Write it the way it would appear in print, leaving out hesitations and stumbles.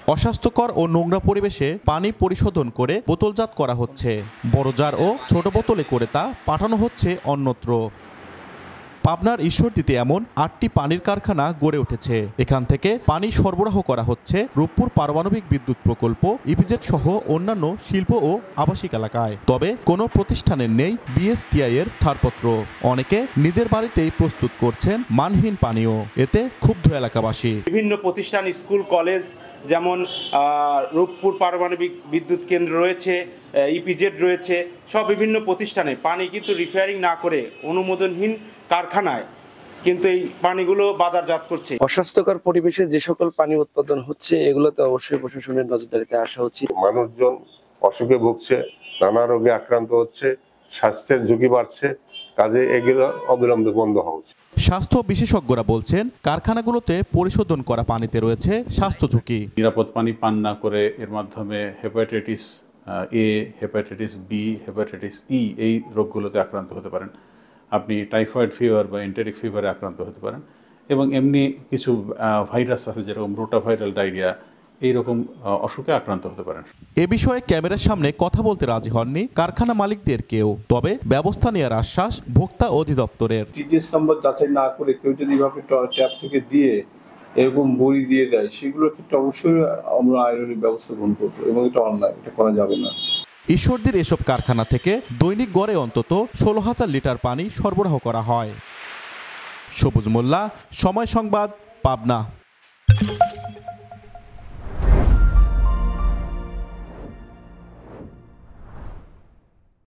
অস্বাস্থ্যকর ও নোংরা পরিবেশে পানি পরিশোধন করে বোতলজাত করা হচ্ছে। বড় জার ও ছোট বোতলে করে তা পাঠানো হচ্ছে অন্যত্র। পাবনার ঈশ্বরদীতে এমন 8টি পানির কারখানা গড়ে উঠেছে। এখান থেকে পানি সরবরাহ করা হচ্ছে রূপপুর পারমাণবিক বিদ্যুৎ প্রকল্প, ইপিজেড সহ অন্যান্য শিল্প ও আবাসিক এলাকায়। তবে কোনো প্রতিষ্ঠানের নেই বিএসটিআই এর ছাড়পত্র। অনেকে নিজের বাড়িতেই প্রস্তুত করছেন মানহীন পানীয়। এতে ক্ষুব্ধ এলাকাবাসী। বিভিন্ন প্রতিষ্ঠান, স্কুল, কলেজ, যেমন রূপপুর পারমাণবিক বিদ্যুৎ কেন্দ্র রয়েছে, ইপিজেড রয়েছে, সব বিভিন্ন প্রতিষ্ঠানে পানি কিন্তু রিফায়ারিং না করে অনুমোদনহীন কারখানায় কিন্তু এই পানিগুলো বাজারজাত করছে। অস্বাস্থ্যকর পরিবেশে যে সকল পানি উৎপাদন হচ্ছে এগুলোতে অবশ্যই প্রশাসনের নজরদারিতে আসা উচিত। মানুষজন অসুখে ভুগছে, নানা রোগে আক্রান্ত হচ্ছে, স্বাস্থ্যের ঝুঁকি বাড়ছে, কাজে এগুলো অবিলম্বে বন্ধ হওয়া উচিত। স্বাস্থ্য বিশেষজ্ঞরা বলছেন, কারখানাগুলোতে পরিশোধন করা পানিতে রয়েছে স্বাস্থ্য ঝুঁকি। নিরাপদ পানি পান না করে এর মাধ্যমে hepatitis A, hepatitis B, hepatitis E এই রোগগুলোতে আক্রান্ত হতে পারেন। আপনি টাইফয়েড ফিভার বা এন্টেরিক ফিভারে আক্রান্ত হতে পারেন এবং এমনি কিছু ভাইরাস আছে যেরকম রোটাভাইরাল ডায়রিয়া, এইরকম অসুখে আক্রান্ত হতে পারেন। এ বিষয়ে ক্যামেরার সামনে কথা বলতে রাজি হননি কারখানা মালিকদের কেউ। তবে ব্যবস্থা নেওয়ার আশ্বাস ভোক্তা অধিদপ্তরের। টিটিএস নম্বর যাচাই না করে কেউ যদি এভাবে ট্যাপ থেকে দিয়ে এরকম বড়ি দিয়ে দেয়, সেগুলোর ক্ষেত্রে অবশ্যই আমরা আইনি ব্যবস্থা গ্রহণ করবো এবং এটা অন্যায়, এটা করা যাবে না। ঈশ্বরদীর এসব কারখানা থেকে দৈনিক গড়ে অন্তত 16,000 লিটার পানি সরবরাহ করা হয়। সবুজ মোল্লা, সময় সংবাদ, পাবনা।